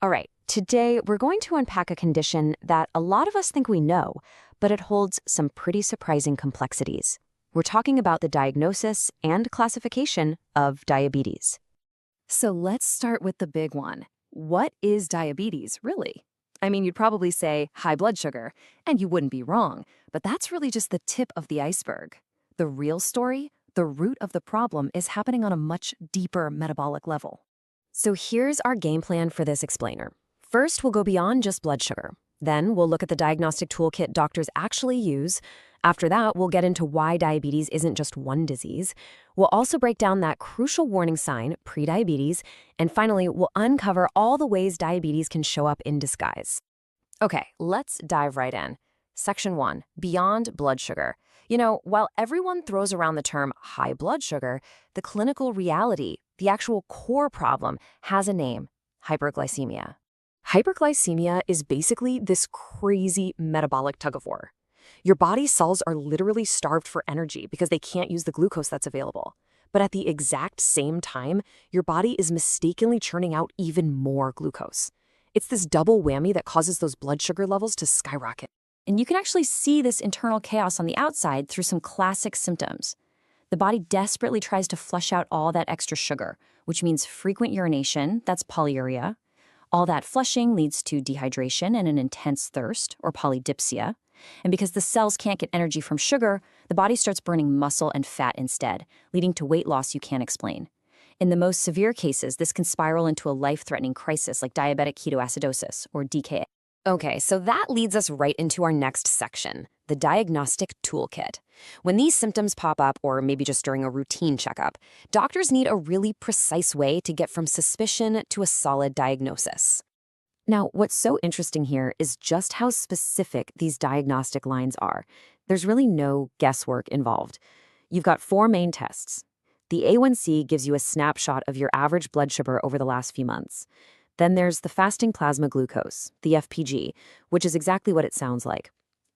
All right, today we're going to unpack a condition that a lot of us think we know, but it holds some pretty surprising complexities. We're talking about the diagnosis and classification of diabetes. So let's start with the big one. What is diabetes, really? I mean, you'd probably say high blood sugar, and you wouldn't be wrong, but that's really just the tip of the iceberg. The real story, the root of the problem, is happening on a much deeper metabolic level. So here's our game plan for this explainer. First, we'll go beyond just blood sugar. Then we'll look at the diagnostic toolkit doctors actually use. After that, we'll get into why diabetes isn't just one disease. We'll also break down that crucial warning sign, prediabetes. And finally, we'll uncover all the ways diabetes can show up in disguise. Okay, let's dive right in. Section 1, beyond blood sugar. You know, while everyone throws around the term high blood sugar, the clinical reality, the actual core problem, has a name: hyperglycemia. Hyperglycemia is basically this crazy metabolic tug-of-war. Your body's cells are literally starved for energy because they can't use the glucose that's available. But at the exact same time, your body is mistakenly churning out even more glucose. It's this double whammy that causes those blood sugar levels to skyrocket. And you can actually see this internal chaos on the outside through some classic symptoms. The body desperately tries to flush out all that extra sugar, which means frequent urination, that's polyuria. All that flushing leads to dehydration and an intense thirst, or polydipsia. And because the cells can't get energy from sugar, the body starts burning muscle and fat instead, leading to weight loss you can't explain. In the most severe cases, this can spiral into a life-threatening crisis like diabetic ketoacidosis, or DKA. Okay, so that leads us right into our next section, the diagnostic toolkit. When these symptoms pop up, or maybe just during a routine checkup, doctors need a really precise way to get from suspicion to a solid diagnosis. Now, what's so interesting here is just how specific these diagnostic lines are. There's really no guesswork involved. You've got 4 main tests. The A1C gives you a snapshot of your average blood sugar over the last few months. Then there's the fasting plasma glucose, the FPG, which is exactly what it sounds like.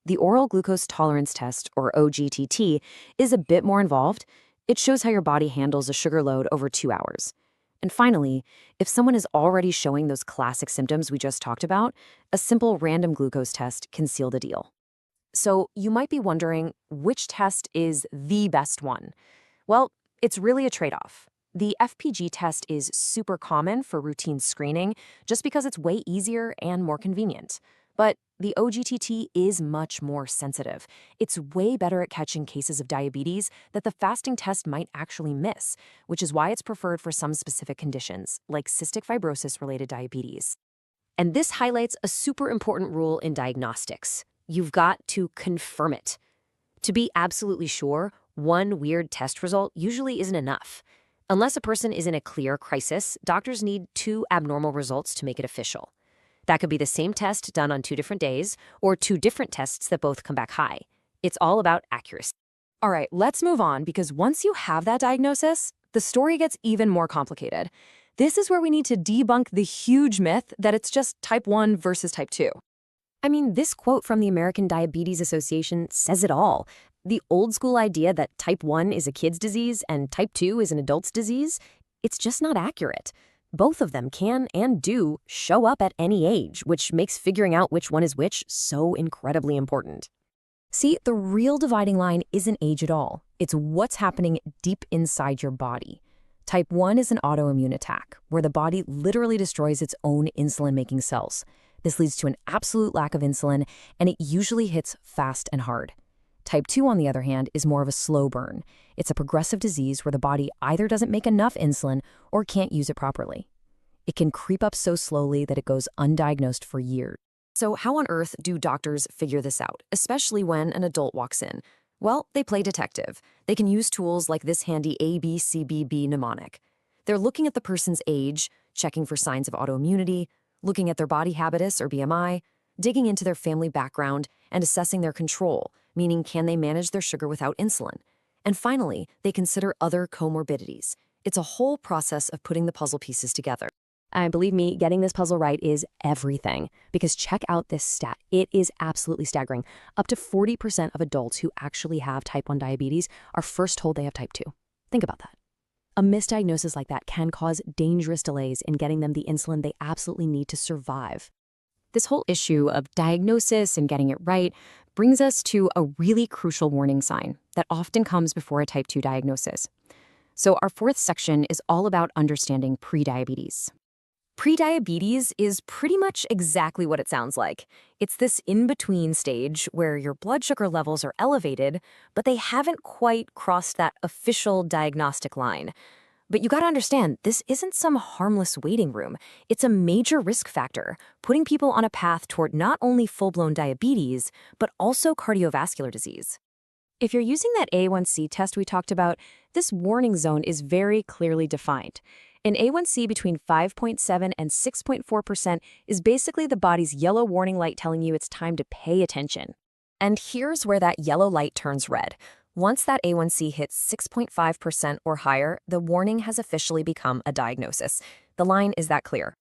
The oral glucose tolerance test, or OGTT, is a bit more involved. It shows how your body handles a sugar load over 2 hours. And finally, if someone is already showing those classic symptoms we just talked about, a simple random glucose test can seal the deal. So you might be wondering, which test is the best one? Well, it's really a trade-off. The FPG test is super common for routine screening just because it's way easier and more convenient. But the OGTT is much more sensitive. It's way better at catching cases of diabetes that the fasting test might actually miss, which is why it's preferred for some specific conditions, like cystic fibrosis-related diabetes. And this highlights a super important rule in diagnostics. You've got to confirm it. To be absolutely sure, one weird test result usually isn't enough. Unless a person is in a clear crisis, doctors need 2 abnormal results to make it official. That could be the same test done on 2 different days, or 2 different tests that both come back high. It's all about accuracy. All right, let's move on, because once you have that diagnosis, the story gets even more complicated. This is where we need to debunk the huge myth that it's just type 1 versus type 2. I mean, this quote from the American Diabetes Association says it all. The old school idea that type 1 is a kid's disease and type 2 is an adult's disease, it's just not accurate. Both of them can and do show up at any age, which makes figuring out which one is which so incredibly important. See, the real dividing line isn't age at all. It's what's happening deep inside your body. Type 1 is an autoimmune attack, where the body literally destroys its own insulin-making cells. This leads to an absolute lack of insulin, and it usually hits fast and hard. Type 2, on the other hand, is more of a slow burn. It's a progressive disease where the body either doesn't make enough insulin or can't use it properly. It can creep up so slowly that it goes undiagnosed for years. So how on earth do doctors figure this out, especially when an adult walks in? Well, they play detective. They can use tools like this handy ABCBB mnemonic. They're looking at the person's age, checking for signs of autoimmunity, looking at their body habitus or BMI, digging into their family background, and assessing their control, meaning can they manage their sugar without insulin? And finally, they consider other comorbidities. It's a whole process of putting the puzzle pieces together. And believe me, getting this puzzle right is everything, because check out this stat. It is absolutely staggering. Up to 40% of adults who actually have type 1 diabetes are first told they have type 2. Think about that. A misdiagnosis like that can cause dangerous delays in getting them the insulin they absolutely need to survive. This whole issue of diagnosis and getting it right brings us to a really crucial warning sign that often comes before a type 2 diagnosis. So our fourth section is all about understanding prediabetes. Prediabetes is pretty much exactly what it sounds like. It's this in-between stage where your blood sugar levels are elevated, but they haven't quite crossed that official diagnostic line. But you gotta understand, this isn't some harmless waiting room. It's a major risk factor, putting people on a path toward not only full-blown diabetes, but also cardiovascular disease. If you're using that A1C test we talked about, this warning zone is very clearly defined. An A1C between 5.7 and 6.4% is basically the body's yellow warning light telling you it's time to pay attention. And here's where that yellow light turns red. Once that A1C hits 6.5% or higher, the warning has officially become a diagnosis. The line is that clear.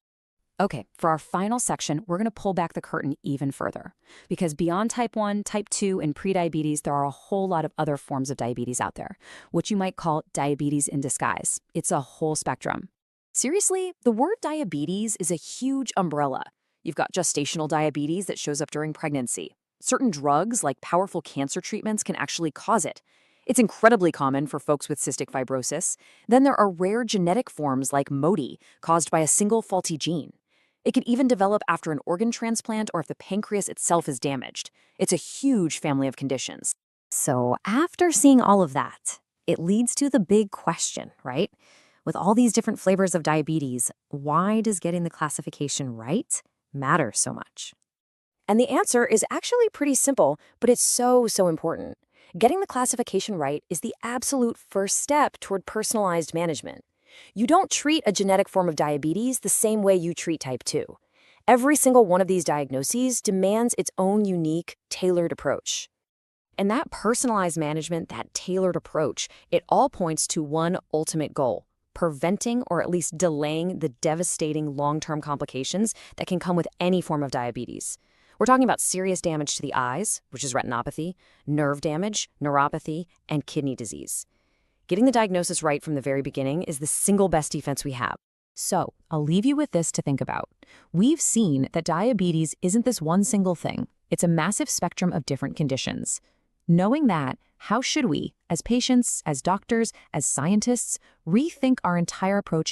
Okay, for our final section, we're going to pull back the curtain even further. Because beyond type 1, type 2, and prediabetes, there are a whole lot of other forms of diabetes out there, what you might call diabetes in disguise. It's a whole spectrum. Seriously, the word diabetes is a huge umbrella. You've got gestational diabetes that shows up during pregnancy. Certain drugs, like powerful cancer treatments, can actually cause it. It's incredibly common for folks with cystic fibrosis. Then there are rare genetic forms like MODY, caused by a single faulty gene. It can even develop after an organ transplant or if the pancreas itself is damaged. It's a huge family of conditions. So after seeing all of that, it leads to the big question, right? With all these different flavors of diabetes, why does getting the classification right matter so much? And the answer is actually pretty simple, but it's so important. Getting the classification right is the absolute first step toward personalized management. You don't treat a genetic form of diabetes the same way you treat type 2. Every single one of these diagnoses demands its own unique, tailored approach. And that personalized management, that tailored approach, it all points to one ultimate goal: preventing or at least delaying the devastating long-term complications that can come with any form of diabetes. We're talking about serious damage to the eyes, which is retinopathy, nerve damage, neuropathy, and kidney disease. Getting the diagnosis right from the very beginning is the single best defense we have. So, I'll leave you with this to think about. We've seen that diabetes isn't this one single thing. It's a massive spectrum of different conditions. Knowing that, how should we, as patients, as doctors, as scientists, rethink our entire approach